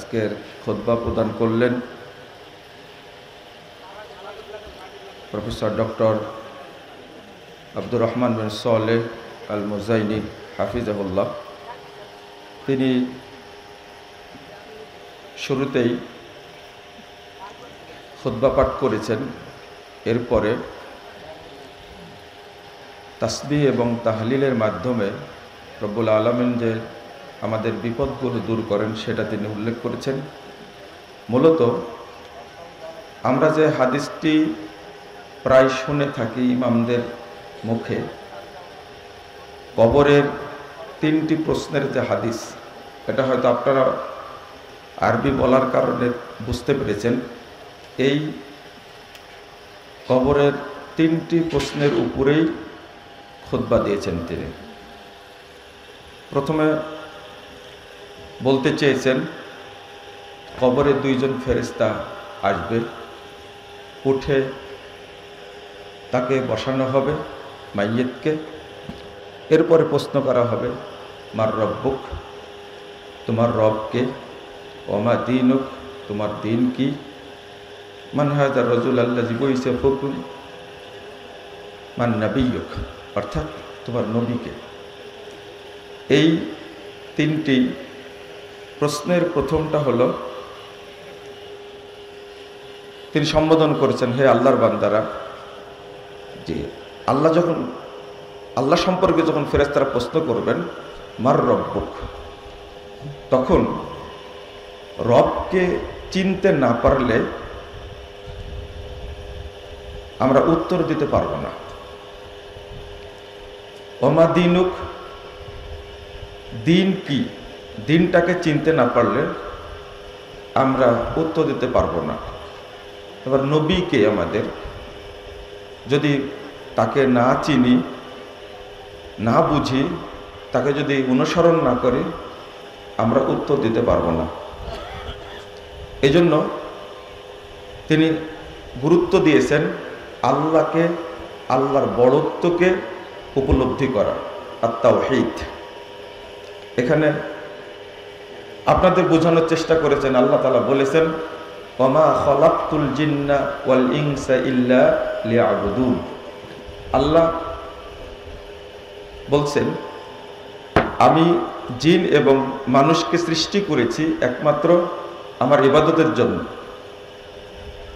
আজকের খুতবা প্রদান করলেন প্রফেসর ডক্টর আব্দুর রহমান বিন সালেহ আল মুজাইনি হাফিজাহুল্লাহ। তিনি শুরুতেই খুতবা পাঠ করেছেন, এরপরে তাসবিহ এবং তাহলিলের মাধ্যমে রব্বুল আলামিন যে আমাদের বিপদগুলো দূর করেন সেটা তিনি উল্লেখ করেছেন। মূলত আমরা যে হাদিসটি প্রায় শুনে থাকি ইমামদের মুখে, কবরের 3টি প্রশ্নের যে হাদিস, এটা হয়তো আপনারা আরবি বলার কারণে বুঝতে পেরেছেন। এই কবরের 3টি প্রশ্নের উপরেই খুতবা দিয়েছেন তিনি। প্রথমে বলতে চেয়েছেন কবরে 2জন ফেরেশতা আসবে, উঠে তাকে বসানো হবে মাইয়িতকে। এরপরে প্রশ্ন করা হবে মার রব্বুক, তোমার রবকে, ওমা দীনুক, তোমার দিন কি, মান হাযা রাজুল আল্লাযী বুইসা ফিকুম, মান নাবিয়ুক, অর্থাৎ তোমার নবীকে। এই 3টি প্রশ্নের প্রথমটা হলো তিনি সম্বোধন করেছেন, হে আল্লাহর বান্দারা, যে আল্লাহ সম্পর্কে যখন ফেরেশতারা প্রশ্ন করবেন মার রব্বুক, তখন রবকে চিনতে না পারলে আমরা উত্তর দিতে পারবো না। ওমা দীনুক, দিন কি, দিনটাকে চিনতে না পারলে আমরা উত্তর দিতে পারবো না। এবার নবীকে আমাদের যদি তাকে না চিনি, না বুঝি, তাকে যদি অনুসরণ না করি, আমরা উত্তর দিতে পারবো না। এজন্য তিনি গুরুত্ব দিয়েছেন আল্লাহকে, আল্লাহর বড়ত্বকে উপলব্ধি করা, আত-তাওহীদ। এখানে আপনাদের বোঝানোর চেষ্টা করেছেন, আল্লাহ তাআলা বলেছেন ওমা খালাকতুল জিন্না ওয়াল ইনসা ইল্লা লিয়াবুদুন। আল্লাহ বলছেন আমি জিন এবং মানুষকে সৃষ্টি করেছি একমাত্র আমার ইবাদতের জন্য।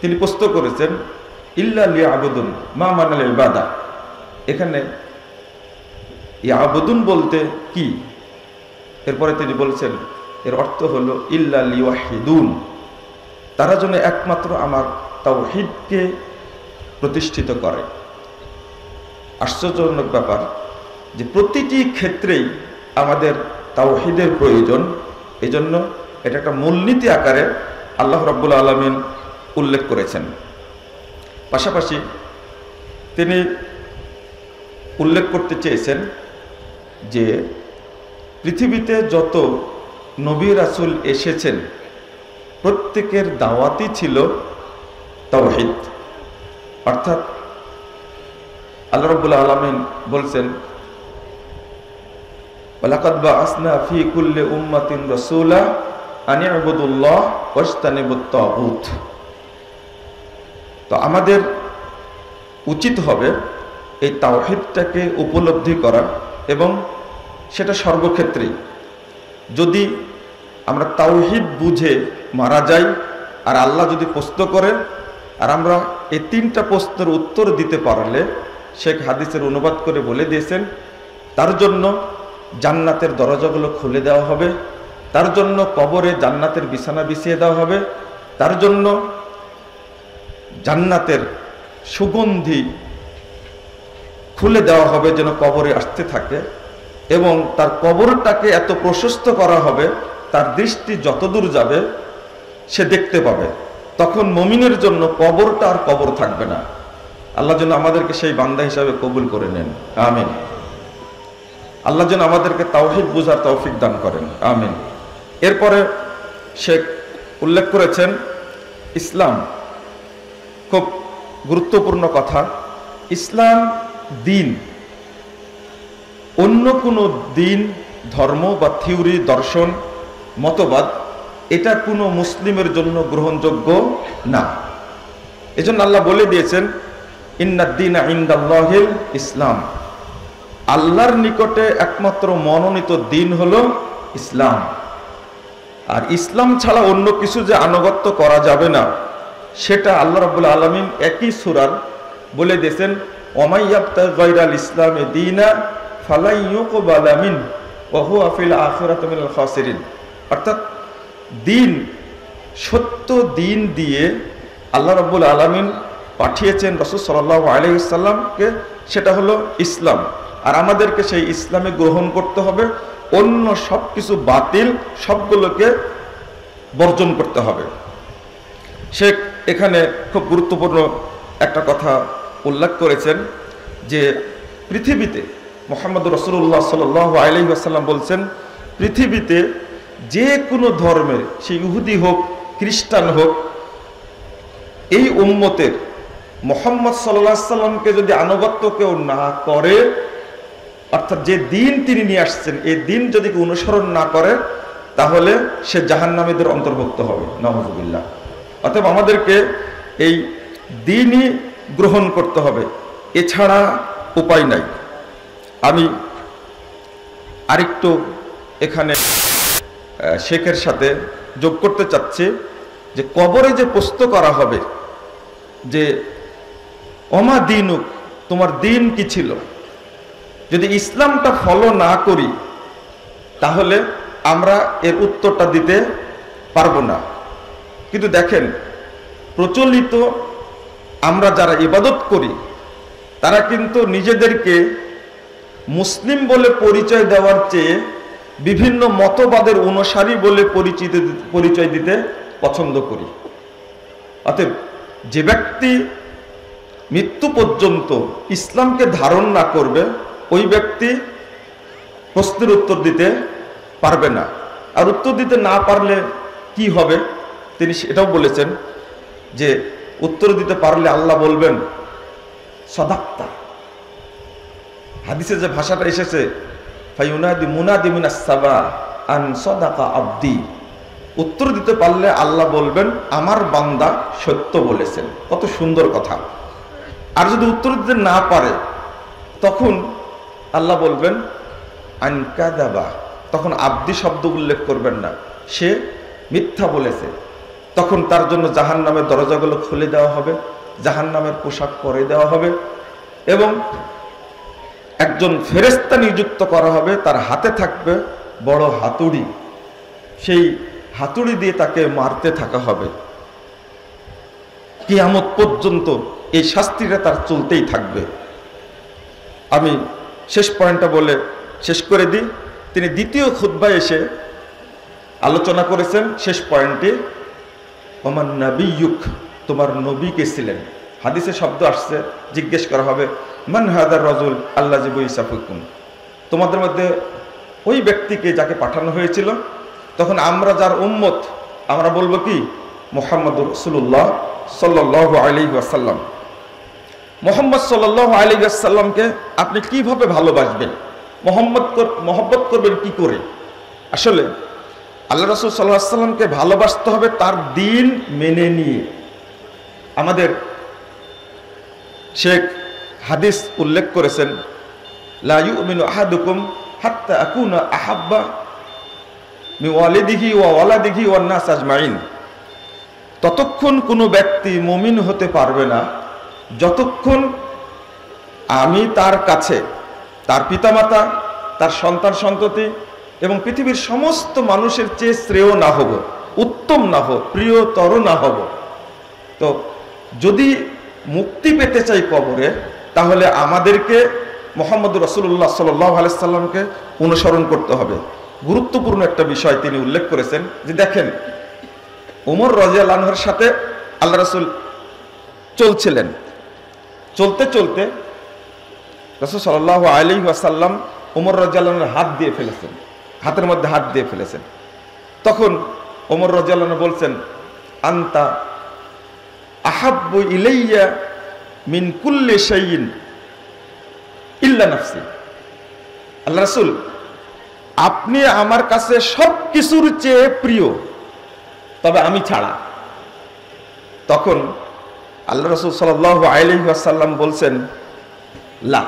তিনি প্রশ্ন করেছেন ইল্লা লিয়াবুদুন মা মানাল ইবাদা। এখানে ইয়াবুদুন বলতে কি? এরপরে তিনি বলছেন এর অর্থ হলো ইল্লা লিওয়াহিদুন, তারা যেন একমাত্র আমার তাওহীদকে প্রতিষ্ঠিত করে। আশ্চর্যজনক ব্যাপার যে প্রতিটি ক্ষেত্রেই আমাদের তাওহীদের প্রয়োজন। এজন্য এটা একটা মূলনীতি আকারে আল্লাহ রাব্বুল আলামিন উল্লেখ করেছেন। পাশাপাশি তিনি উল্লেখ করতে চেয়েছেন যে পৃথিবীতে যত নবী রাসূল এসেছেন প্রত্যেকের দাওয়াতই ছিল তাওহীদ। অর্থাৎ আল্লাহ রাব্বুল আলামিন বলছেন ওয়ালাকাদ বাআসনা ফি কুল্লি উম্মাতিন রাসূলা আন ইউবুদুল্লাহ ওয়াজতানিবুত তাগুত। তো আমাদের উচিত হবে এই তাওহীদটাকে উপলব্ধি করা, এবং সেটা সর্বক্ষেত্রেই। যদি আমরা তাওহীদ বুঝে মারা যাই আর আল্লাহ যদি প্রশ্ন করে আর আমরা এই 3টা প্রশ্নের উত্তর দিতে পারলে, শেখ হাদিসের অনুবাদ করে বলে দিয়েছেন তার জন্য জান্নাতের দরজাগুলো খুলে দেওয়া হবে, তার জন্য কবরে জান্নাতের বিছানা বিছিয়ে দেওয়া হবে, তার জন্য জান্নাতের সুগন্ধি খুলে দেওয়া হবে যেন কবরে আসতে থাকে, এবং তার কবরটাকে এত প্রশস্ত করা হবে তার দৃষ্টি যতদূর যাবে সে দেখতে পাবে। তখন মুমিনের জন্য কবরটা আর কবর থাকবে না। আল্লাহ যেন আমাদেরকে সেই বান্দা হিসাবে কবুল করে নেন, আমিন। আল্লাহ যেন আমাদেরকে তাওহীদ বুঝার তৌফিক দান করেন, আমিন। এরপরে শেখ উল্লেখ করেছেন ইসলাম, খুব গুরুত্বপূর্ণ কথা। ইসলাম দিন, অন্য কোনো দিন, ধর্ম বা থিওরি, দর্শন, মতবাদ এটা কোনো মুসলিমের জন্য গ্রহণযোগ্য না। এজন্য আল্লাহ বলে দিয়েছেন ইন্নাদ-দীনা ইনদাল্লাহিল ইসলাম, আল্লাহর নিকটে একমাত্র মনোনীত দিন হলো ইসলাম। আর ইসলাম ছাড়া অন্য কিছু যে আনুগত্য করা যাবে না, সেটা আল্লাহ রাব্বুল আলামিন একই সূরার বলে দিয়েছেন ওমাই ইয়াবতাগি গায়রাল ইসলামি দীনা ফালাই ইউকবালা মিনহু ওয়া হুয়া ফিল আখিরাতি মিনাল খাসিরিন। অর্থাৎ দিন, সত্য দিন দিয়ে আল্লাহ রাব্বুল আলামিন পাঠিয়েছেন রাসূল সাল্লাল্লাহু আলাইহি ওয়াসাল্লামকে, সেটা হলো ইসলাম। আর আমাদেরকে সেই ইসলামে গ্রহণ করতে হবে, অন্য সব কিছু বাতিল সবগুলোকে বর্জন করতে হবে। সে এখানে খুব গুরুত্বপূর্ণ একটা কথা উল্লেখ করেছেন যে পৃথিবীতে মুহাম্মদ রাসূলুল্লাহ সাল্লাল্লাহু আলাইহি ওয়াসাল্লাম বলছেন, পৃথিবীতে যে কোনো ধর্মের, সে ইহুদি হোক খ্রিস্টান হোক, এই উম্মতের মুহাম্মদ সাল্লাল্লাহু আলাইহি ওয়াসাল্লামকে যদি আনুগত্য কেউ না করে, অর্থাৎ যে দিন তিনি নিয়ে আসছেন এই দিন যদি কেউ অনুসরণ না করে, তাহলে সে জাহান্নামীদের অন্তর্ভুক্ত হবে, নাউযুবিল্লাহ। অতএব আমাদেরকে এই দিনই গ্রহণ করতে হবে, এছাড়া উপায় নাই। আমি আরেকটু এখানে শেখের সাথে যোগ করতে চাচ্ছি যে কবরে যে প্রশ্ন করা হবে যে ওমা দীনুক, তোমার দিন কি ছিল, যদি ইসলামটা ফলো না করি তাহলে আমরা এর উত্তরটা দিতে পারবো না। কিন্তু দেখেন, প্রচলিত আমরা যারা ইবাদত করি তারা কিন্তু নিজেদেরকে মুসলিম বলে পরিচয় দেওয়ার চেয়ে বিভিন্ন মতবাদের অনুসারী বলে পরিচয় দিতে পছন্দ করি। অতএব যে ব্যক্তি মৃত্যু পর্যন্ত ইসলামকে ধারণ না করবে, ওই ব্যক্তি প্রশ্নের উত্তর দিতে পারবে না। আর উত্তর দিতে না পারলে কি হবে, তিনি এটাও বলেছেন যে উত্তর দিতে পারলে আল্লাহ বলবেন সাদাক্তা। হাদিসে যে ভাষাটা এসেছে ফায়ুনাদি মুনাদি মিনাস সামা আন সাদাকা আবদি, উত্তর দিতে পারলে আল্লাহ বলবেন আমার বান্দা সত্য বলেছেন। কত সুন্দর কথা। আর যদি উত্তর দিতে না পারে তখন আল্লাহ বলবেন আন কাযাবা, তখন আবদি শব্দ উল্লেখ করবেন না, সে মিথ্যা বলেছে। তখন তার জন্য জাহান্নামের দরজাগুলো খুলে দেওয়া হবে, জাহান্নামের পোশাক পরে দেওয়া হবে এবং একজন ফেরেশতা নিযুক্ত করা হবে, তার হাতে থাকবে বড় হাতুড়ি, সেই হাতুড়ি দিয়ে তাকে মারতে থাকা হবে। কিয়ামত পর্যন্ত এই শাস্তিটা তার চলতেই থাকবে। আমি শেষ পয়েন্টটা বলে শেষ করে দিই। তিনি দ্বিতীয় খুতবায় এসে আলোচনা করেছেন শেষ পয়েন্টে ওমান নাবিয়ুক, তোমার নবী কে ছিলেন। হাদিসে শব্দ আসছে, জিজ্ঞেস করা হবে মান হাদার রাজুল আল্লাযী বুইসা ফিকুম, তোমাদের মধ্যে ওই ব্যক্তিকে যাকে পাঠানো হয়েছিল। তখন আমরা যার উম্মত আমরা বলবো কি মুহাম্মদুর রাসূলুল্লাহ সাল্লাল্লাহু আলাইহি ওয়াসাল্লাম। মুহাম্মদ সাল্লাল্লাহু আলাইহি ওয়াসাল্লামকে আপনি কিভাবে ভালোবাসবেন, মহব্বত করবেন কি করে? আসলে আল্লাহ রাসূল সাল্লাল্লাহু আলাইহি ওয়াসাল্লামকে ভালোবাসতে হবে তার দিন মেনে নিয়ে। আমাদের শেখ হাদিস উল্লেখ করেছেন লা ইউমিনু আহাদুকুম হাত্তা আকুনা আহাব্বা মিন ওয়ালিদিহি ওয়া ওয়ালাদিহি ওয়ান নাস আজমাইন, ততক্ষণ কোনো ব্যক্তি মুমিন হতে পারবে না যতক্ষণ আমি তার কাছে তার পিতামাতা, তার সন্তান সন্ততি এবং পৃথিবীর সমস্ত মানুষের চেয়ে শ্রেয় না হব, উত্তম না হব, প্রিয়তর না হব। তো যদি মুক্তি পেতে চাই কবরে, তাহলে আমাদেরকে মুহাম্মদ রাসূলুল্লাহ সাল্লাল্লাহু আলাইহি সাল্লামকে অনুসরণ করতে হবে। গুরুত্বপূর্ণ একটা বিষয় তিনি উল্লেখ করেছেন যে দেখেন, ওমর রাদিয়াল্লাহু আনহুর সাথে আল্লাহ রাসূল চলছিলেন, চলতে চলতে রাসূল সাল্লাল্লাহু আলাইহি ওয়াসাল্লাম ওমর রাদিয়াল্লাহু আনহুর হাত দিয়ে ফেলেছেন, হাতের মধ্যে হাত দিয়ে ফেলেছেন। তখন ওমর রাদিয়াল্লাহু আনহু বলছেন আনতা আহাব্বু ইলাইয়া মিন কুল্লি শাইইন ইল্লা নাফসি, আল্লাহ রাসূল আপনি আমার কাছে সব কিছুর চেয়ে প্রিয় তবে আমি ছাড়া। তখন আল্লাহ রাসূল সাল্লাল্লাহু আলাইহি ওয়াসাল্লাম বলছেন, লা,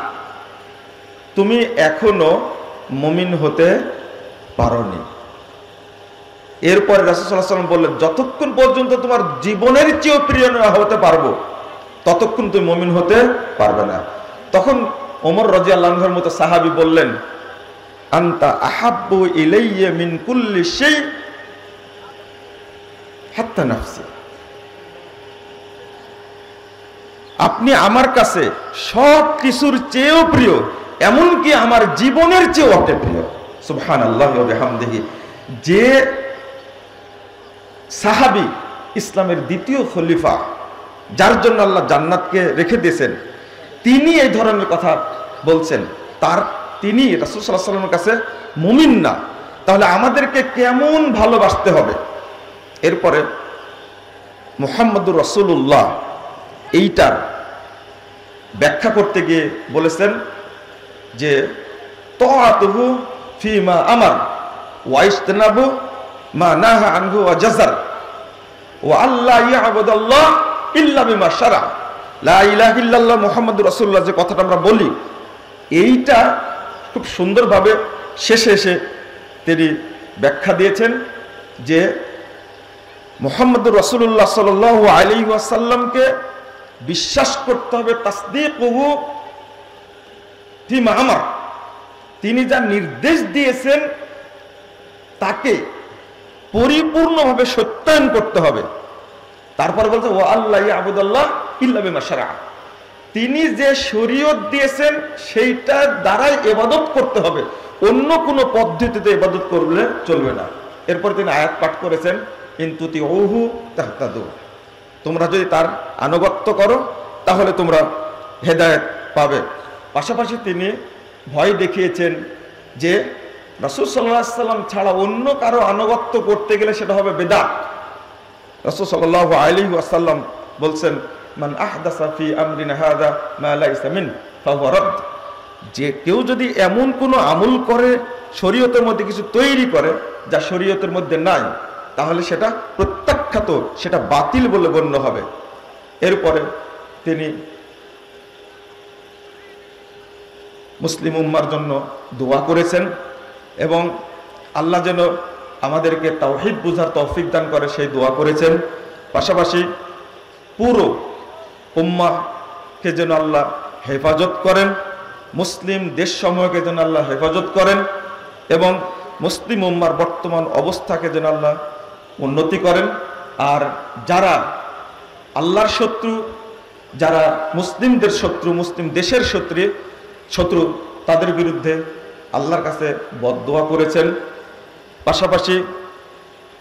তুমি এখনো মুমিন হতে পারোনি। এরপরে রাসূল সাল্লাল্লাহু আলাইহি ওয়াসাল্লাম বললেন, যতক্ষণ পর্যন্ত তোমার জীবনের চেয়েও প্রিয় না হতে পারবো ততক্ষণ তুমি মুমিন হতে পারবে না। তখন ওমর রাদিয়াল্লাহু আনহুর মতো সাহাবী বললেন, আনতা আহাব্বু ইলাইয়া মিন কুল্লি শাই হাত্তা নাফসি, আপনি আমার কাছে সব কিছুর চেয়েও প্রিয়, এমনকি আমার জীবনের চেয়েও আপনি প্রিয়। সুবহানাল্লাহি ওয়া বিহামদিহি। যে সাহাবী ইসলামের দ্বিতীয় খলিফা, যার জন্য আল্লাহ জান্নাতকে রেখে দিয়েছেন, তিনি এই ধরনের কথা বলছেন, তিনি রাসূল সাল্লাল্লাহু আলাইহি ওয়াসাল্লামের কাছে মুমিন না, তাহলে আমাদেরকে কেমন ভালোবাসতে হবে। এরপরে মুহাম্মদুর রাসূলুল্লাহ এইটার ব্যাখ্যা করতে গিয়ে বলেছেন যে তাআতুহু ফিমা আমার ওয়া ইজতিনাবু মা নাহা আনহু ওয়া জাযার ওয়া আল্লা ইয়াবুদাল্লাহ ইল্লা বিমা শারা। লা ইলাহা ইল্লাল্লাহ মুহাম্মাদুর রাসূলুল্লাহ যে কথাটা আমরা বলি, এইটা খুব সুন্দরভাবে শেষে এসে তিনি ব্যাখ্যা দিয়েছেন যে মুহাম্মদুর রাসূলুল্লাহ সাল্লাল্লাহু আলাইহি ওয়াসাল্লামকে বিশ্বাস করতে হবে, তাসদীকুহু ফিমা আমার, তিনি যা নির্দেশ দিয়েছেন তাকে পরিপূর্ণভাবে সত্যায়ন করতে হবে। তারপর বলতে ওয়া আল্লা ইয়াবুদাল্লাহ ইল্লা বিমা শারা, তিনি যে শরীয়ত দিয়েছেন সেইটার দ্বারাই ইবাদত করতে হবে, অন্য কোনো পদ্ধতিতে ইবাদত করলে চলবে না। এরপর তিনি আয়াত পাঠ করেছেন, ইন তুতিউহু তাহতাদু, তোমরা যদি তার আনুগত্য করো তাহলে তোমরা হেদায়েত পাবে। পাশাপাশি তিনি ভয় দেখিয়েছেন যে রাসূল সাল্লাল্লাহু আলাইহি ওয়াসাল্লাম ছাড়া অন্য কারো আনুগত্য করতে গেলে সেটা হবে বিদআত। রাসূল সাল্লাল্লাহু আলাইহি ওয়াসাল্লাম বলছেন, মান আহদাসা ফি আমরিনা হাযা মা লাইসা মিন ফাহুয়া রাদ, যে কেউ যদি এমন কোনো আমল করে, শরীয়তের মধ্যে কিছু তৈরি করে যা শরীয়তের মধ্যে নাই, তাহলে সেটা প্রত্যাখ্যাত, সেটা বাতিল বলে গণ্য হবে। এরপরে তিনি মুসলিম উম্মার জন্য দোয়া করেছেন এবং আল্লাহ যেন আমাদেরকে তাওহীদ বুঝার তৌফিক দান করে সেই দোয়া করেছেন। পাশাপাশি পুরো উম্মাহকে যেন আল্লাহ হেফাজত করেন, মুসলিম দেশসমূহকে যেন আল্লাহ হেফাজত করেন এবং মুসলিম উম্মার বর্তমান অবস্থাকে যেন আল্লাহ উন্নতি করেন। আর যারা আল্লাহর শত্রু, যারা মুসলিমদের শত্রু, মুসলিম দেশের শত্রু, তাদের বিরুদ্ধে আল্লাহর কাছে বদদোয়া করেছেন। পাশাপাশি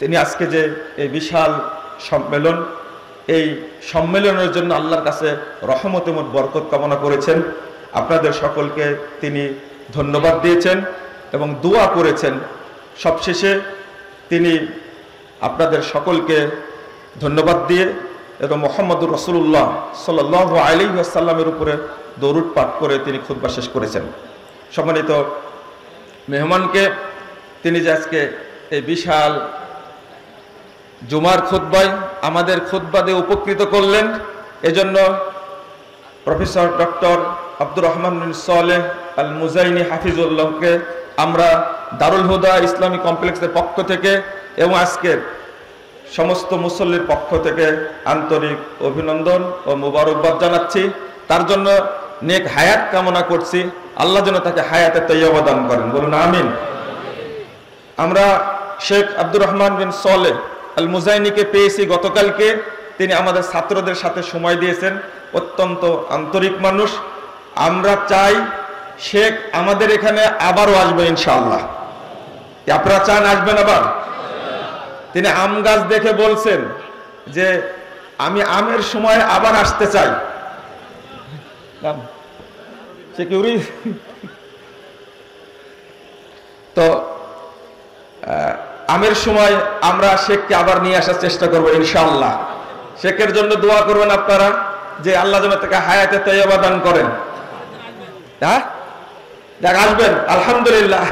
তিনি আজকে যে এই বিশাল সম্মেলন, এই সম্মেলনের জন্য আল্লাহর কাছে রহমত এবং বরকত কামনা করেছেন। আপনাদের সকলকে তিনি ধন্যবাদ দিয়েছেন এবং দোয়া করেছেন। সবশেষে তিনি আপনাদের সকলকে ধন্যবাদ দিয়ে এবং মুহাম্মদুর রাসূলুল্লাহ সাল্লাল্লাহু আলাইহি ওয়াসাল্লামের উপরে দরুদ পাঠ করে তিনি খুতবা শেষ করেছেন। সম্মানিত মেহমানকে তিনি যে আজকে এই বিশাল জুমার খুতবায় আমাদের খুতবা দিয়ে উপকৃত করলেন, এজন্য প্রফেসর ডক্টর আব্দুর রহমান বিন সালেহ আল মুজাইনি হাফিজুল্লাহকে আমরা দারুল হুদা ইসলামী কমপ্লেক্সের পক্ষ থেকে এবং আজকের সমস্ত মুসল্লির পক্ষ থেকে আন্তরিক অভিনন্দন ও মুবারকবাদ জানাচ্ছি। তার জন্য নেক হায়াত কামনা করছি, আল্লাহ যেন তাকে হায়াতে তৈয়বা দান করেন, বলুন আমিন। আমরা শেখ আব্দুর রহমান বিন সালেহ আল মুজাইনিকে পেয়েছি গতকালকে, তিনি আমাদের ছাত্রদের সাথে সময় দিয়েছেন, অত্যন্ত আন্তরিক মানুষ। আমরা চাই শেখ আমাদের এখানে আবারও আসবে ইনশাআল্লাহ। আপনারা চান আসবেন আবার? তিনি আম গাছ দেখে বলছেন যে আমি আমের সময় আবার আসতে চাই। তো আমের সময় আমরা শেখকে আবার নিয়ে আসার চেষ্টা করবো ইনশাআল্লাহ। শেখের জন্য দোয়া করবেন আপনারা যে আল্লাহ যেন তাকে হায়াতে তৈয়বা দান করেন। হ্যাঁ, দেখ আসবেন, আলহামদুলিল্লাহ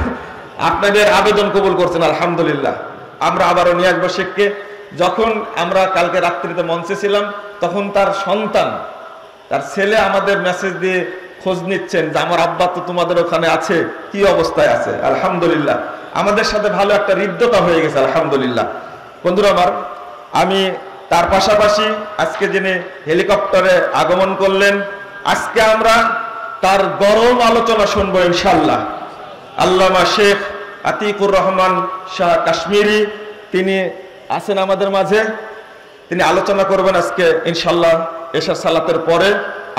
আপনাদের আবেদন কবুল করছেন, আলহামদুলিল্লাহ। আমরা আবারও নিয়ে আসবো শেখকে যখন আমরা কালকে রাত্রিতে মঞ্চে ছিলাম তখন তার সন্তান, তার ছেলে আমাদের মেসেজ দিয়ে খোঁজ নিচ্ছেন যে আমার আব্বা তো তোমাদের ওখানে আছে, কি অবস্থায় আছে। আলহামদুলিল্লাহ, আমাদের সাথে ভালো একটা হৃদ্যতা হয়ে গেছে আলহামদুলিল্লাহ। বন্ধুরা আমার, আমি তার পাশাপাশি আজকে যিনি হেলিকপ্টারে আগমন করলেন, আজকে আমরা তার গরম আলোচনা শুনবো ইনশাআল্লাহ। আল্লামা শেখ আতিকুর রহমান শাহ কাশ্মীরি তিনি আছেন আমাদের মাঝে, তিনি আলোচনা করবেন আজকে ইনশাআল্লাহ এশার সালাতের পরে।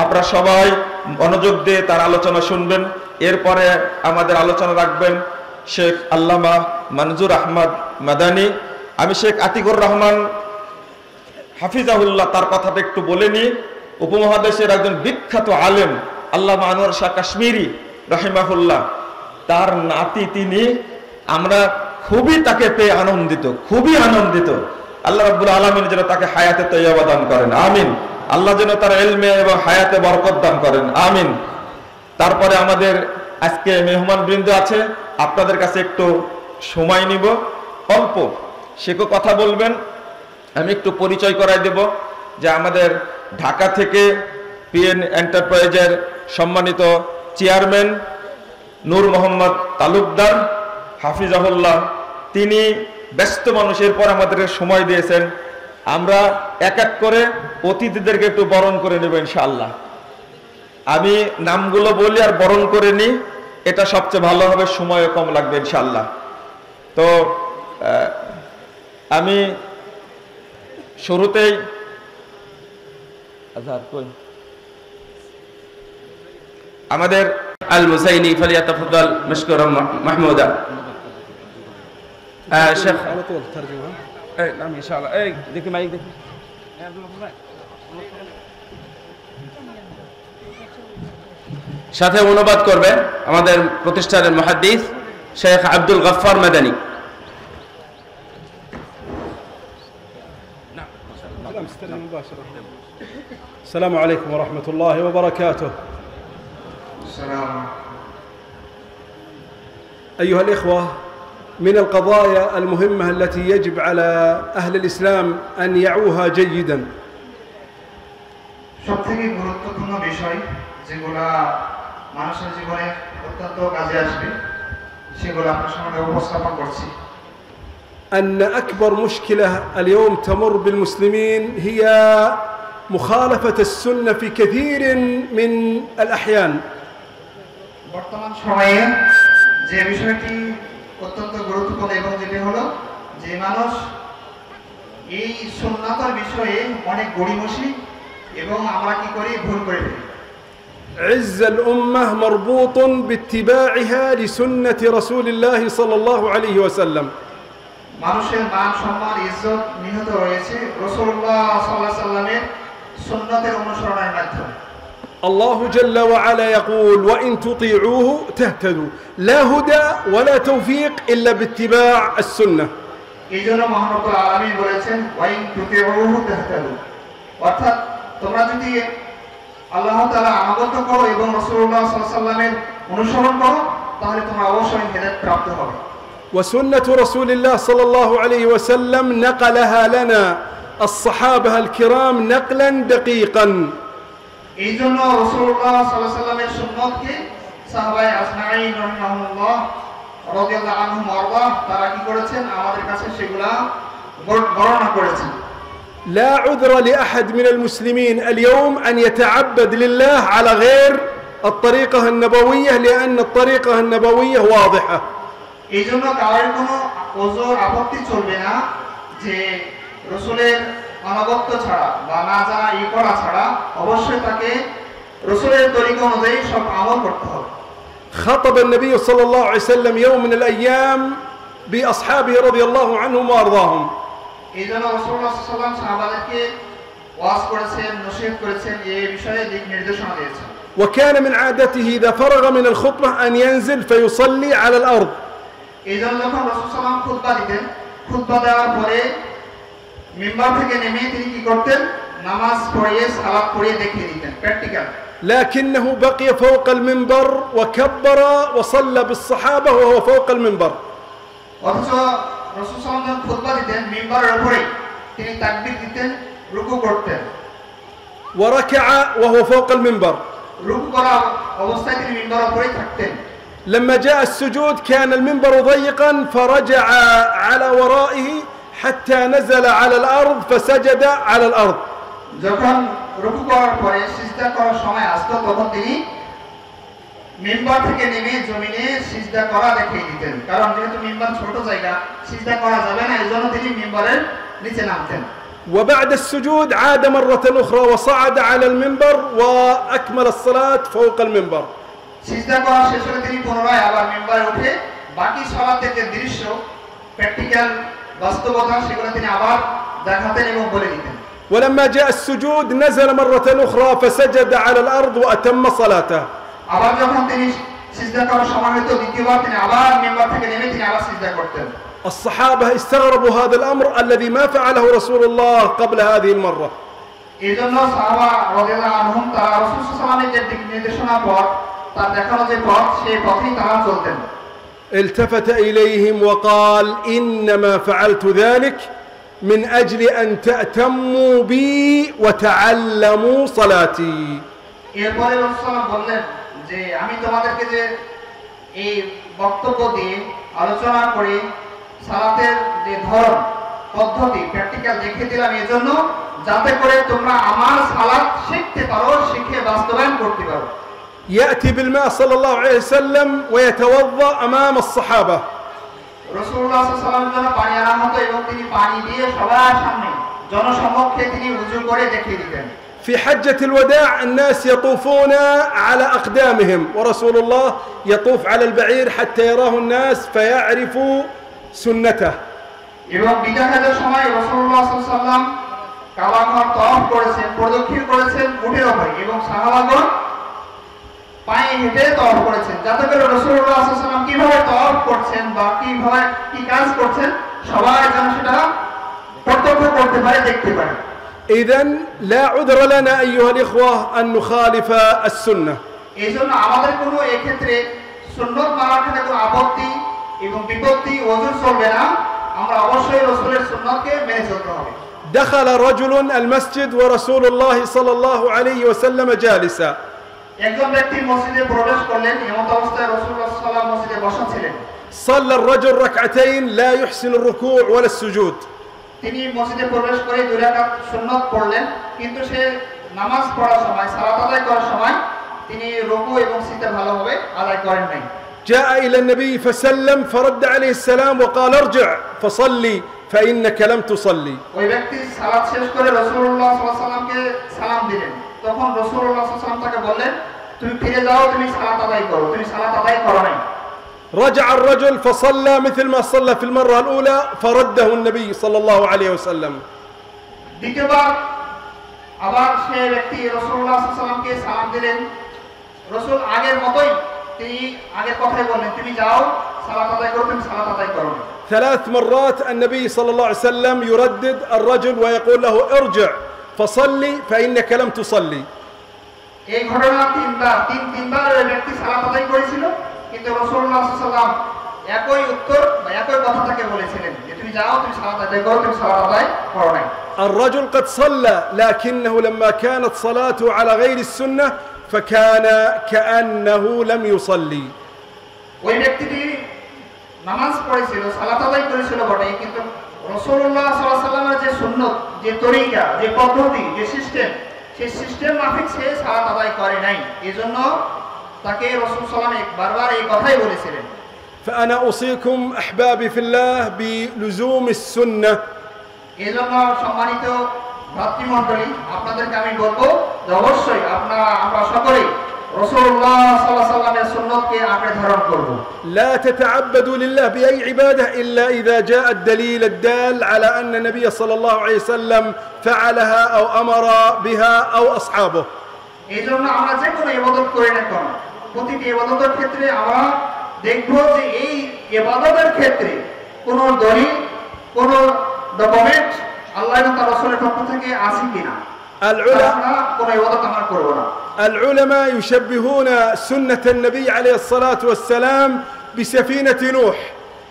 আপনারা সবাই মনোযোগ দিয়ে তার আলোচনা শুনবেন। এরপরে আমাদের আলোচনা রাখবেন শেখ আল্লামা মনজুর আহমদ মাদানী। আমি শেখ আতিকুর রহমান হাফিজাহুল্লাহ তার কথাটা একটু বলে নিই। উপমহাদেশের একজন বিখ্যাত আলেম আল্লামা আনোয়ার শাহ কাশ্মীরি রাহিমাহুল্লাহ, তার নাতি তিনি। আমরা খুবই তাকে পেয়ে আনন্দিত, খুবই আনন্দিত। আল্লাহ রাব্বুল আলামিন যেন তাকে হায়াতে তৈয়বা দান করেন, আমিন। আল্লাহ যেন তার ইলমে এবং হায়াতে বরকত দান করেন, আমিন। তারপরে আমাদের আজকে মেহমানবৃন্দ আছে, আপনাদের কাছে একটু সময় নিব, অল্প সেকো কথা বলবেন। আমি একটু পরিচয় করাই দেব যে আমাদের ঢাকা থেকে পিএন এন্টারপ্রাইজের সম্মানিত চেয়ারম্যান নূর মোহাম্মদ তালুকদার হাফিজাহুল্লাহ, তিনি ব্যস্ত মানুষের পর আমাদের সময় দিয়েছেন। আমরা এক এক করে অতিথিদেরকে একটু বরণ করে নেব ইনশাআল্লাহ। আমি নামগুলো বলি আর বরণ করে নিই, এটা সবচেয়ে ভালো হবে, সময়ও কম লাগবে ইনশাআল্লাহ। তো আমি শুরুতেই আমাদের আল মুসাইনি ফালিয়াতাফাদ্দাল মাশকুরান মাহমুদা। শেখ على طول ترجمة. এই নাম ইনশাআল্লাহ। এই দেখি মাইক দেখি। সাথে অনুবাদ করবে আমাদের প্রতিষ্ঠানের মুহাদ্দিস শেখ আব্দুল গফফার মাদানী। كلام استلم مباشرة. السلام عليكم ورحمة الله وبركاته. السلام. أيها الإخوة، من القضايا المهمة التي يجب على أهل الإسلام أن يعوها جيدا. সবথেকে গুরুত্বপূর্ণ বিষয় যেগুলা মানুষের জীবনে অত্যন্ত কাজে আসবে সেগুলো আপনার সামনে উপস্থাপন করছি। أن أكبر مشكلة اليوم تمر بالمسلمين هي مخالفة السنة في كثير من الأحيان. বর্তমান সময়ে যে বিষয়টি অত্যন্ত গুরুত্বপূর্ণ এবং যেটি হলো যে মানুষ এই সুন্নাতের বিষয়ে অনেক গড়িমসি এবং আমরা কি করি, ভুল করে ফেলি। عز الأمة مربوط باتباعها لسنة رسول الله صلى الله عليه وسلم. মানুষের মান সম্মান ইজ্জত নিহত রয়েছে রাসূলুল্লাহ সাল্লাল্লাহু আলাইহি সাল্লামের সুন্নতের অনুসরণের মাধ্যমে। الله جل وعلا يقول: وإن تطيعوه تهتدوا لا هدى ولا توفيق إلا باتباع السنة. এইজন্য মহান রব্বুল আলামিন বলেছেন ওয়াইন তুতিউহু তাহতাদু, অর্থাৎ তোমরা যদি আল্লাহ তাআলা আনুগত্য করো এবং রাসূলুল্লাহ সাল্লাল্লাহু আলাইহি সাল্লামের অনুসরণ করো তাহলে তোমরা অবশ্যই হেদায়েত প্রাপ্ত হবে। وسنة رسول الله صلى الله عليه وسلم نقلها لنا الصحابة الكرام نقلا دقيقا. এইজন্য রাসূলুল্লাহ সাল্লাল্লাহু আলাইহি সাল্লামের সুন্নতকে সাহাবায়ে আজমাইন রাহিমাহুল্লাহ রাদিয়াল্লাহু আনহুম ওয়া তারা কি করেছেন, আমাদের কাছে সেগুলা বর্ণনা করেছেন। لا عذر لأحد من المسلمين اليوم أن يتعبد لله على غير الطريقة النبوية لأن الطريقة النبوية واضحة. এইজন্য কারোর কোনো ওজর আপত্তি চলবে না যে রাসূলের আনুগত্য ছাড়া বা না জানা ই করা ছাড়া অবশ্যই তাকে রাসূলের তরিকা অনুযায়ী সব আমল করতে হবে। خطب النبي صلى الله عليه وسلم يوم من الأيام بأصحابه رضي الله عنهم وأرضاهم. এইজন্য রাসূলুল্লাহ সাল্লাল্লাহু আলাইহি ওয়াসাল্লাম সাহাবাদেরকে ওয়াজ করেছেন, নসিহত করেছেন, এই বিষয়ে দিক নির্দেশনা দিয়েছেন। وكان من عادته إذا فرغ من الخطبة أن ينزل فيصلي على الأرض. এইজন্য যখন রাসূল সাল্লাল্লাহু আলাইহি ওয়াসাল্লাম খুতবা দিতেন, খুতবা দেওয়ার পরে মিম্বার থেকে নেমে তিনি কি করতেন, নামাজ পড়িয়ে সালাত পড়িয়ে দেখিয়ে দিতেন, প্র্যাকটিক্যাল। لكنه بقي فوق المنبر وكبر وصلى بالصحابة وهو فوق المنبر. অথচ রাসূল সাল্লাল্লাহু আলাইহি ওয়াসাল্লাম খুতবা দিতেন মিম্বারের উপরে, তিনি তাকবীর দিতেন, রুকু করতেন। وركع وهو فوق المنبر. রুকু করা অবস্থায় তিনি মিম্বরের উপরেই থাকতেন। لما جاء السجود كان المنبر ضيقا فرجع على ورائه حتى نزل على الأرض فسجد على الأرض. যখন রুকু করার পরে সিজদা করার সময় আসতো তখন তিনি মিম্বর থেকে নেমে জমিনে সিজদা করা দেখিয়ে দিতেন, কারণ যেহেতু মিম্বর ছোট জায়গা সিজদা করা যাবে না, এজন্য তিনি মিম্বরের নিচে নামতেন। وبعد السجود عاد مرة أخرى وصعد على المنبر وأكمل الصلاة فوق المنبر. সিজদা করা শেষ হলে তিনি পুনরায় আবার মিম্বরে উঠে বাকি সালাতের যে দৃশ্য প্র্যাকটিক্যাল বাস্তবতা সেগুলো তিনি আবার দেখাতেন এবং বলে দিতেন। ولما جاء السجود نزل مرة أخرى فسجد على الأرض وأتم صلاته. আবার যখন তিনি সিজদা করার সময় হতো দ্বিতীয়বার তিনি আবার মিম্বর থেকে নেমে তিনি আবার সিজদা করতেন। الصحابة استغربوا هذا الأمر الذي ما فعله رسول الله قبل هذه المرة. এজন্য সাহাবা রাদিয়াল্লাহু আনহুম তারা রাসূল সাল্লাল্লাহু আলাইহি ওয়াসাল্লামের যে দিক নির্দেশনা পথ তার দেখানো যে পথ সেই পথেই তারা চলতেন। التفت إليهم وقال إنما فعلت ذلك من أجل أن تأتموا بي وتعلموا صلاتي. এরপরে রাসূল সাল্লাল্লাহু বললেন যে আমি তোমাদেরকে যে এই বক্তব্য দিয়ে আলোচনা করে সালাতের যে ধরন পদ্ধতি প্র্যাকটিক্যাল দেখিয়ে দিলাম এজন্য যাতে করে তোমরা আমার সালাত শিখতে পারো, শিখে বাস্তবায়ন করতে পারো। يأتي بالماء صلى الله عليه وسلم ويتوضأ أمام الصحابة. রাসূলুল্লাহ সাল্লাল্লাহু আলাইহি ওয়াসাল্লামের জন্য পানি আনা হতো এবং তিনি পানি দিয়ে সবার সামনে জনসমক্ষে তিনি ওযু করে দেখিয়ে দিতেন। في حجة الوداع الناس يطوفون على أقدامهم ورسول الله يطوف على البعير حتى يراه الناس فيعرفوا سنته. এবং বিদায় হজের সময় রাসূলুল্লাহ সাল্লাল্লাহু আলাইহি ওয়াসাল্লাম কাবা ঘর তওয়াফ করেছেন, প্রদক্ষিণ করেছেন উটের উপরে এবং সাহাবাগণ পায়ে হেঁটে তওয়াফ করেছেন, যাতে করে রাসূলুল্লাহ সাল্লাল্লাহু আলাইহি ওয়াসাল্লাম কিভাবে তওয়াফ করছেন বা কিভাবে কি কাজ করছেন সবাই যেন সেটা প্রত্যক্ষ করতে পারে, দেখতে পারে। إذن لا عذر لنا أيها الإخوة أن نخالف السنة. এইজন্য আমাদের কোনো এই ক্ষেত্রে সুন্নাত মানার ক্ষেত্রে কোনো আপত্তি এবং বিপত্তি ওযুর চলবে না, আমরা অবশ্যই রাসূলের সুন্নাতকে মেনে চলতে হবে। دخل رجل المسجد ورسول الله صلى الله عليه وسلم جالسا. একজন ব্যক্তি মসজিদে প্রবেশ করলেন, এমন অবস্থায় রাসূলুল্লাহ সাল্লাল্লাহু আলাইহি ওয়াসাল্লাম মসজিদে বসা ছিলেন। صلى الرجل ركعتين لا يحسن الركوع ولا السجود. তিনি মসজিদে প্রবেশ করে দুই রাকাত সুন্নাত পড়লেন, কিন্তু সে নামাজ পড়ার সময় সালাত আদায় করার সময় তিনি রুকু এবং সিজদা ভালোভাবে আদায় করেন নাই। جاء إلى النبي فسلم فرد عليه السلام وقال ارجع فصلي فإنك لم تصلي. ওই ব্যক্তি সালাত শেষ করে রাসূলুল্লাহ সাল্লাল্লাহু আলাইহি ওয়াসাল্লামকে সালাম দিলেন, তখন রাসূলুল্লাহ সাল্লাল্লাহু আলাইহি ওয়াসাল্লাম তাকে বললেন তুমি ফিরে যাও, তুমি সালাত আদায় করো, তুমি সালাত আদায় করো নাই। رجع الرجل فصلى مثل ما صلى في المرة الأولى فرده النبي صلى الله عليه وسلم. দ্বিতীয়বার আবার সেই ব্যক্তি রাসূলুল্লাহ সাল্লাল্লাহু আলাইহি ওয়াসাল্লামকে সালাম দিলেন, রাসূল আগের মতোই তিনি আগের কথাই বললেন তুমি যাও সালাত আদায় করো, তুমি সালাত আদায় করো না। 3 مرات النبي صلى الله عليه وسلم يردد الرجل ويقول له ارجع فصلي فإنك لم تصلي. এই ঘটনা তিনবার ওই ব্যক্তি সালাত আদায় করেছিল, কিন্তু রাসূলুল্লাহ সাল্লাল্লাহু আলাইহি ওয়াসাল্লাম একই উত্তর বা একই কথা তাকে বলেছিলেন যে তুমি যাও, তুমি সালাত আদায় করো, তুমি সালাত আদায় করো নাই। الرجل قد صلى لكنه لما كانت صلاته على غير السنة فكان كأنه لم يصلي. ওই ব্যক্তিটি নামাজ পড়েছিল, সালাত আদায় করেছিল বটে, কিন্তু রাসূলুল্লাহ সাল্লাল্লাহু আলাইহি ওয়াসাল্লামের যে সুন্নাত, যে তরিকা, যে পদ্ধতি, যে সিস্টেম, সেই সিস্টেম মাফিক সে সালাত আদায় করে নাই। এজন্য তাকে রাসূল সাল্লাল্লাহু আলাইহি ওয়াসাল্লাম বারবার এই কথাই বলেছিলেন। فأنا أوصيكم أحبابي في الله بلزوم السنة. এজন্য সম্মানিত ভাতৃমণ্ডলী আপনাদেরকে আমি বলবো যে অবশ্যই আমরা সকলেই রাসূলুল্লাহ সাল্লাল্লাহু আলাইহি ওয়াসাল্লামের সুন্নাতকে আঁকড়ে ধারণ করব। لا تتعبدوا لله بأي عبادة إلا إذا جاء الدليل الدال على أن النبي صلى الله عليه وسلم فعلها أو أمر بها أو أصحابه. এইজন্য আমরা যে কোনো ইবাদত করি না কেন, প্রতিটি ইবাদতের ক্ষেত্রে আমরা দেখব যে এই ইবাদতের ক্ষেত্রে কোনো দলিল, কোনো ডকুমেন্ট আল্লাহ এবং তার রাসূলের পক্ষ থেকে আছে কিনা। কোনো ইবাদত আমরা করব না। العلماء يشبهون سنة النبي عليه الصلاة والسلام بسفينة نوح.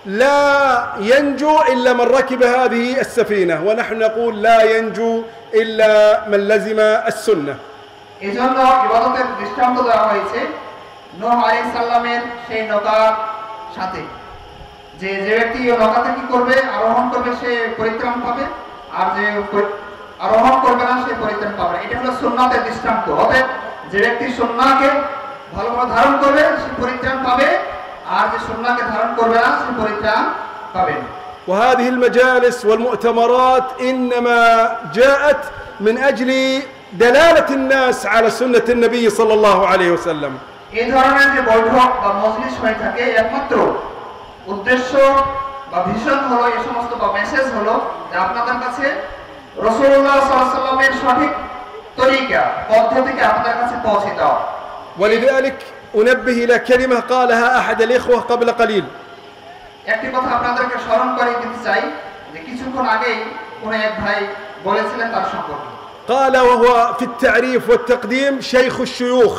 لا ينجو إلا من ركب هذه السفينة ونحن نقول لا ينجو إلا من لزم السنة এজন্য ইবাদতের দৃষ্টান্ত দেওয়া হয়েছে নূহ আলাইহিস সালামের সেই নৌকার সাথে যে ব্যক্তি এই নৌকাতে কি করবে আরোহণ করবে সে পরিত্রাণ পাবে আর যে আরোহণ করবে না সে পরিত্রাণ পাবে না এটা হলো সুন্নাতের দৃষ্টান্ত অতএব যে ব্যক্তি সুন্নাহকে ভালোভাবে ধারণ করবে সে পরিত্রাণ পাবে আর যে সুন্নাহকে ধারণ করবে না সে পরিত্রাণ পাবে না وهذه المجالس والمؤتمرات إنما جاءت من أجل دلالة الناس على سنة النبي صلى الله عليه وسلم এই ধরনের যে বৈঠক বা মজলিস হয়ে থাকে একমাত্র উদ্দেশ্য বা ভিশন হলো এই সমস্ত বা মেসেজ হলো যে আপনাদের কাছে রাসূলুল্লাহ সাল্লাল্লাহু আলাইহি ওয়াসাল্লামের সঠিক তরিকা পদ্ধতিকে আপনাদের কাছে পৌঁছে দাও ولذلك أنبه إلى كلمة قالها أحد الإخوة قبل قليل একটি কথা আপনাদেরকে স্মরণ করিয়ে দিতে চাই যে কিছুক্ষণ আগেই কোন এক ভাই বলেছিলেন তার সম্পর্কে قال وهو في التعريف والتقديم شيخ الشيوخ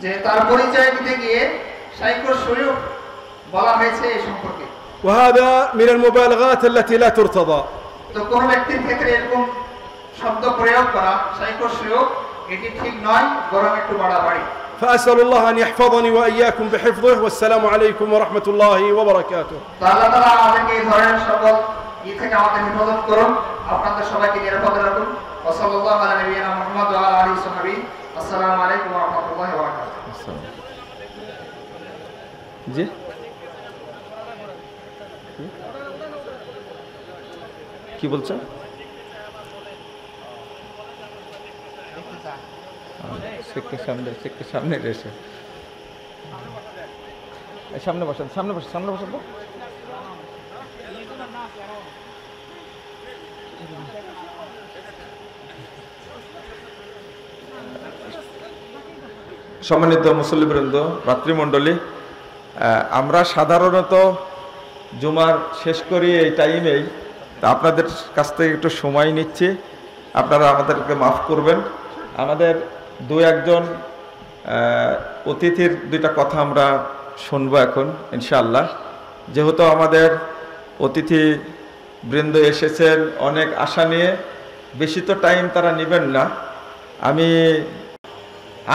যে তার পরিচয় দিতে গিয়ে শাইখুল শুয়ুখ বলা হয়েছে এই সম্পর্কে وهذا من المبالغات التي لا ترتضى তো কোন ব্যক্তির ক্ষেত্রে এরকম শব্দ প্রয়োগ করা শাইখুল শুয়ুখ এটি ঠিক নয় বরং একটু বাড়াবাড়ি فأسأل الله أن يحفظني وإياكم بحفظه والسلام عليكم ورحمة الله وبركاته তো আল্লাহ তাআলা আমাদেরকে এই ধরনের সকল থেকে আমাদের হেফাজত করুন আপনাদের সবাইকে নিরাপদে রাখুন ওয়া সাল্লাল্লাহু আলা নবিয়িনা মুহাম্মদ ওয়া আলা আলিহি ওয়া আসসালামু আলাইকুম ওয়া রাহমাতুল্লাহি ওয়া বারাকাতুহু জি কি বলছেন সামনে এসে সামনে বসেন তো সম্মানিত মুসল্লিবৃন্দ ভাতৃমণ্ডলী আমরা সাধারণত জুমার শেষ করি এই টাইমেই আপনাদের কাছ থেকে একটু সময় নিচ্ছি আপনারা আমাদেরকে মাফ করবেন আমাদের দু একজন অতিথির দুইটা কথা আমরা শুনবো এখন ইনশাআল্লাহ যেহেতু আমাদের অতিথি বৃন্দ এসেছেন অনেক আশা নিয়ে বেশি তো টাইম তারা নেবেন না আমি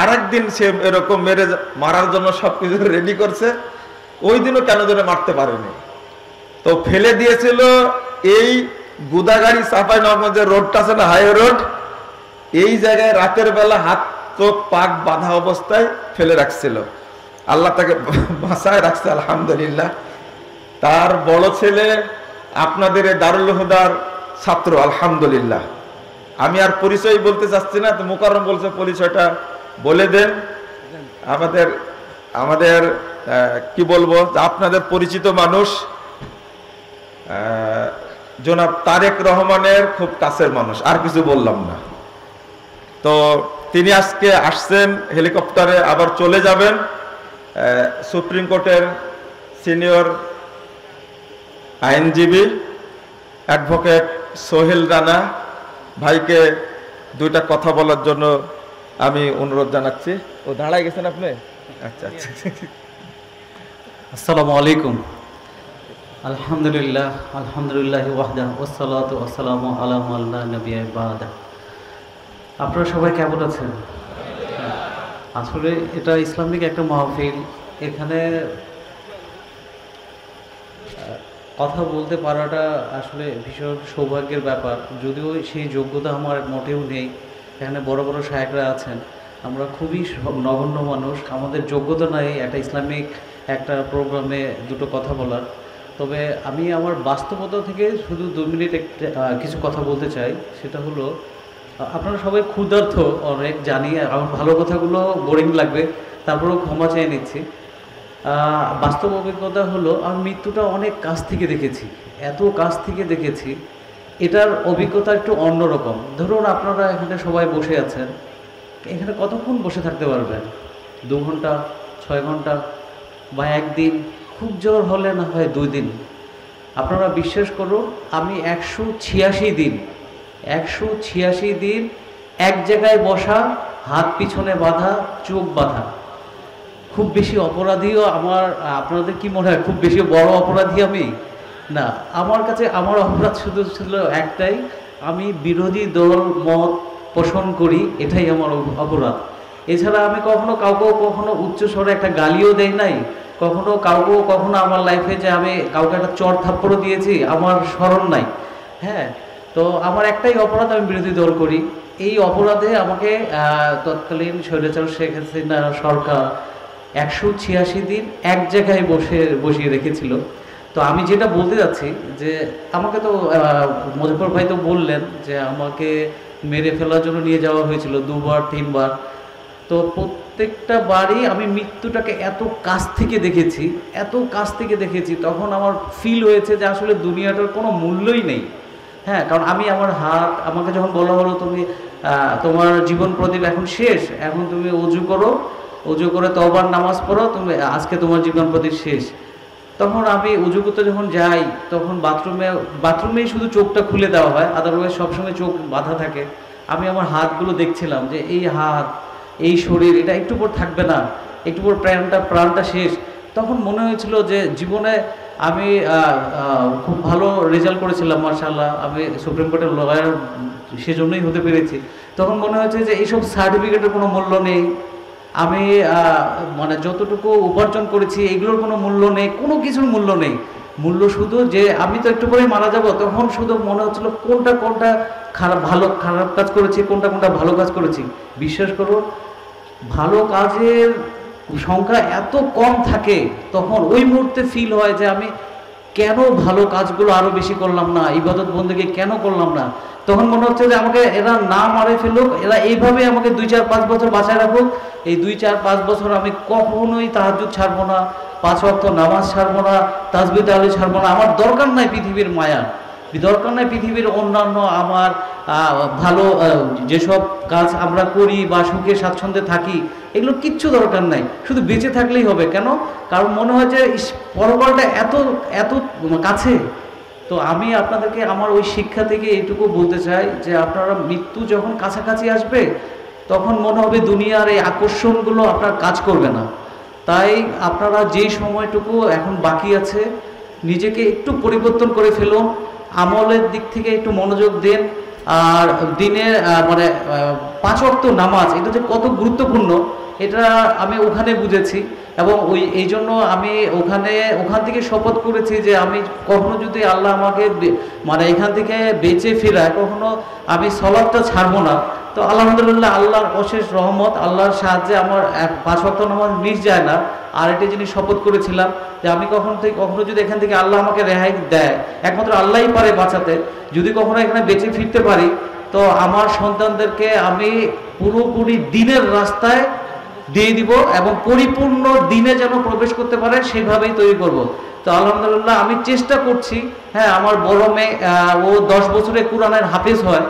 আরেকদিন সে এরকম মারার জন্য সব কিছু রেডি করছে ওই দিনও কেন যেন মারতে পারেনি তো ফেলে দিয়েছিল এই গুদাগাড়ি চাপাই নগঞ্জের রোডটা আছে না হাইওয়ে রোড এই জায়গায় রাতের বেলা হাত চোখ পাক বাঁধা অবস্থায় ফেলে রাখছিল আল্লাহ তাকে বাঁচায় রাখছে আলহামদুলিল্লাহ তার বড় ছেলে আপনাদের দারুল হুদার ছাত্র আলহামদুলিল্লাহ আমি আর পরিচয় বলতে চাচ্ছি না তো মুকাররম বলছে পরিচয়টা বলে দেন আমাদের কি বলবো আপনাদের পরিচিত মানুষ জনাব তারেক রহমানের খুব কাছের মানুষ আর কিছু বললাম না তো তিনি আজকে আসছেন হেলিকপ্টারে আবার চলে যাবেন সুপ্রিম কোর্টের সিনিয়র আইনজীবী অ্যাডভোকেট সোহেল রানা ভাইকে দুইটা কথা বলার জন্য আমি অনুরোধ জানাচ্ছি ও দাঁড়ায় গেছেন আপনি আচ্ছা আচ্ছা আসসালামু আলাইকুম আলহামদুলিল্লাহ ওয়াহদা ওয়াসসালাতু ওয়াসসালামু আলা মান লা নাবিয়্যা বা'দা আপনারা সবাই কেমন আছেন আসলে এটা ইসলামিক একটা মাহফিল এখানে কথা বলতে পারাটা আসলে ভীষণ সৌভাগ্যের ব্যাপার যদিও সেই যোগ্যতা আমার মোটেও নেই এখানে বড় বড় শায়েখরা আছেন আমরা খুবই নগণ্য মানুষ আমাদের যোগ্যতা নাই একটা ইসলামিক একটা প্রোগ্রামে দুটো কথা বলার তবে আমি আমার বাস্তবতা থেকে শুধু 2 মিনিট কিছু কথা বলতে চাই সেটা হলো আপনারা সবাই ক্ষুধার্ত অনেক জানি আমার ভালো কথাগুলো বোরিং লাগবে তারপরেও ক্ষমা চেয়ে নিচ্ছি বাস্তব অভিজ্ঞতা হলো আমি মৃত্যুটা অনেক কাছ থেকে দেখেছি এত কাছ থেকে দেখেছি এটার অভিজ্ঞতা একটু অন্যরকম ধরুন আপনারা এখানে সবাই বসে আছেন এখানে কতক্ষণ বসে থাকতে পারবেন 2 ঘন্টা 6 ঘন্টা বা একদিন খুব জোর হলে না হয় 2 দিন আপনারা বিশ্বাস করুন আমি 186 দিন এক জায়গায় বসা হাত পিছনে বাঁধা চোখ বাঁধা খুব বেশি অপরাধীও আমার, আপনাদের কি মনে হয় খুব বেশি বড় অপরাধী আমি? না, আমার কাছে আমার অপরাধ শুধু ছিল একটাই, আমি বিরোধী দল মত পোষণ করি, এটাই আমার অপরাধ। এছাড়া আমি কখনো কখনো উচ্চ স্বরে একটা গালিও দেই নাই, কখনো আমার লাইফে যে আমি কাউকে একটা চড় থাপ্পড়ও দিয়েছি আমার স্মরণ নাই। হ্যাঁ, তো আমার একটাই অপরাধ, আমি বিরোধী দল করি। এই অপরাধে আমাকে তৎকালীন স্বৈরাচার শেখ হাসিনা সরকার 186 দিন এক জায়গায় বসিয়ে রেখেছিল। তো আমি যেটা বলতে যাচ্ছি যে আমাকে তো মুজফর ভাই তো বললেন যে আমাকে মেরে ফেলার জন্য নিয়ে যাওয়া হয়েছিল 2বার 3বার। তো প্রত্যেকটা বারই আমি মৃত্যুটাকে এত কাছ থেকে দেখেছি, তখন আমার ফিল হয়েছে যে আসলে দুনিয়াটার কোনো মূল্যই নেই। হ্যাঁ, কারণ আমি আমার হাত, আমাকে যখন বলা হলো তুমি তোমার জীবন প্রদীপ এখন শেষ, এখন তুমি অজু করে তওবার নামাজ পড়ো, তুমি আজকে তোমার জীবন প্রদীপ শেষ। তখন আমি উজু করতে যখন যাই, তখন বাথরুমেই শুধু চোখটা খুলে দেওয়া হয়, আদারওয়াইজ সবসময় চোখ বাঁধা থাকে। আমি আমার হাতগুলো দেখছিলাম যে এই হাত, এই শরীর, এটা একটু পর থাকবে না, একটু পর প্রাণটা শেষ। তখন মনে হয়েছিল যে জীবনে আমি খুব ভালো রেজাল্ট করেছিলাম মাশাআল্লাহ, আমি সুপ্রিম কোর্টের লয়ার সেজন্যই হতে পেরেছি। তখন মনে হয়েছে যে এইসব সার্টিফিকেটের কোনো মূল্য নেই, আমি মানে যতটুকু উপার্জন করেছি এগুলোর কোনো মূল্য নেই, কোনো কিছুর মূল্য নেই। মূল্য শুধু যে আমি তো একটু পরেই মারা যাব, তখন শুধু মনে হচ্ছিল কোনটা খারাপ কাজ করেছি, কোনটা ভালো কাজ করেছি। বিশ্বাস করুন, ভালো কাজের সংখ্যা এত কম থাকে, তখন ওই মুহূর্তে ফিল হয় যে আমি কেন ভালো কাজগুলো আরো বেশি করলাম না, ইবাদত বন্দেগী কেন করলাম না। তখন মনে হচ্ছে যে আমাকে এরা না মারে ফেলুক, এরা এইভাবে আমাকে 2-4-5 বছর বাঁচায় রাখুক। এই 2-4-5 বছর আমি কখনোই তাহাজ্জুদ ছাড়বো না, 5 ওয়াক্ত নামাজ ছাড়বো না, তাসবিহ তাহলিল ছাড়বো না। আমার দরকার নাই পৃথিবীর মায়া, দরকার নাই পৃথিবীর অন্যান্য আমার ভালো যেসব কাজ আমরা করি বা সুখে স্বাচ্ছন্দ্যে থাকি, এগুলো কিচ্ছু দরকার নাই, শুধু বেঁচে থাকলেই হবে। কেন? কারণ মনে হয় যে পরকালটা এত কাছে। তো আমি আপনাদেরকে আমার ওই শিক্ষা থেকে এইটুকু বলতে চাই যে আপনারা মৃত্যু যখন কাছাকাছি আসবে, তখন মনে হবে দুনিয়ার এই আকর্ষণগুলো আপনার কাজ করবে না। তাই আপনারা যেই সময়টুকু এখন বাকি আছে, নিজেকে একটু পরিবর্তন করে ফেলুন, আমলের দিক থেকে একটু মনোযোগ দেন। আর দিনের মানে 5 ওয়াক্ত নামাজ, এটা যে কত গুরুত্বপূর্ণ এটা আমি ওখানে বুঝেছি। এবং এই জন্য আমি ওখান থেকে শপথ করেছি যে আমি কখনো যদি আল্লাহ আমাকে মানে এখান থেকে বেঁচে ফেরায়, কখনো আমি সলাতটা ছাড়বো না। তো আলহামদুলিল্লাহ, আল্লাহর অশেষ রহমত, আল্লাহর সাহায্যে আমার 5 ওয়াক্ত নামাজ মিস যায় না। আর এটা জিনিস শপথ করেছিলাম যে আমি কখনো যদি এখান থেকে আল্লাহ আমাকে রেহাই দেয়, একমাত্র আল্লাহই পারে বাঁচাতে, যদি কখনো এখানে বেঁচে ফিরতে পারি, তো আমার সন্তানদেরকে আমি পুরোপুরি দিনের রাস্তায় দিয়ে দিব এবং পরিপূর্ণ দিনে যেন প্রবেশ করতে পারে সেভাবেই তৈরি করব। তো আলহামদুলিল্লাহ আমি চেষ্টা করছি। হ্যাঁ, আমার বড় মেয়ে ও 10 বছরে কোরআনের হাফেজ হয়।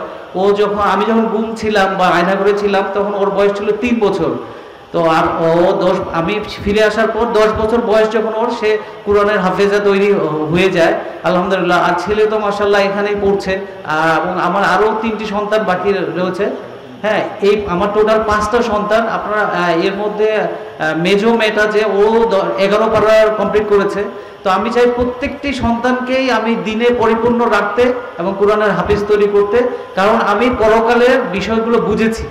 আমি যখন গুম ছিলাম বা আয়নাঘরে ছিলাম, তখন ওর বয়স ছিল 3 বছর। তো আর আমি ফিরে আসার পর 10 বছর বয়স যখন ওর, সে কোরআনের হাফেজা তৈরি হয়ে যায় আলহামদুলিল্লাহ। আর ছেলে তো মাশাআল্লাহ এখানেই পড়ছে, এবং আমার আরও 3টি সন্তান বাকি রয়েছে। হ্যাঁ, এই আমার টোটাল 5টা সন্তান। আপনারা এর মধ্যে মেজো মেয়েটা যে ও 11 পারা কমপ্লিট করেছে। তো আমি চাই প্রত্যেকটি সন্তানকেই আমি দিনে পরিপূর্ণ রাখতে এবং কোরআনের হাফেজ তৈরি করতে, কারণ আমি পরকালের বিষয়গুলো বুঝেছি।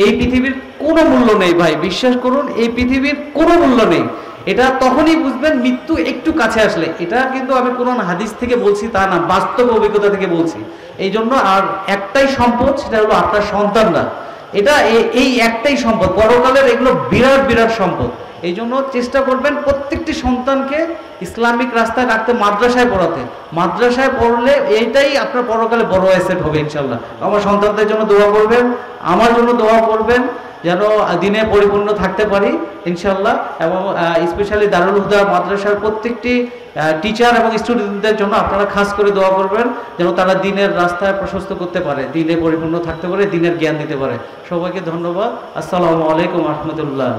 এই পৃথিবীর কোনো মূল্য নেই ভাই, বিশ্বাস করুন, এই পৃথিবীর কোনো মূল্য নেই। এটা তখনই বুঝবেন মৃত্যু একটু কাছে আসলে। এটা কিন্তু আমি কোরআন হাদিস থেকে বলছি তা না, বাস্তব অভিজ্ঞতা থেকে বলছি। এই জন্য আর একটাই সম্পদ, সেটা হলো আপনার সন্তানরা। এটা এই একটাই সম্পদ, পরকালের এগুলো বিরাট বিরাট সম্পদ। এই জন্য চেষ্টা করবেন প্রত্যেকটি সন্তানকে ইসলামিক রাস্তায় রাখতে, মাদ্রাসায় পড়াতে। মাদ্রাসায় পড়লে এইটাই আপনার পরকালে বড় অ্যাসেট হবে ইনশাল্লাহ। আমার সন্তানদের জন্য দোয়া করবেন, আমার জন্য দোয়া করবেন, যেন দিনে পরিপূর্ণ থাকতে পারি ইনশাল্লাহ। এবং স্পেশালি দারুল হুদা মাদ্রাসার প্রত্যেকটি টিচার এবং স্টুডেন্টদের জন্য আপনারা খাস করে দোয়া করবেন, যেন তারা দিনের রাস্তায় প্রশস্ত করতে পারে, দিনে পরিপূর্ণ থাকতে পারে, দিনের জ্ঞান দিতে পারে। সবাইকে ধন্যবাদ। আসসালামু আলাইকুম রহমতুল্লাহ।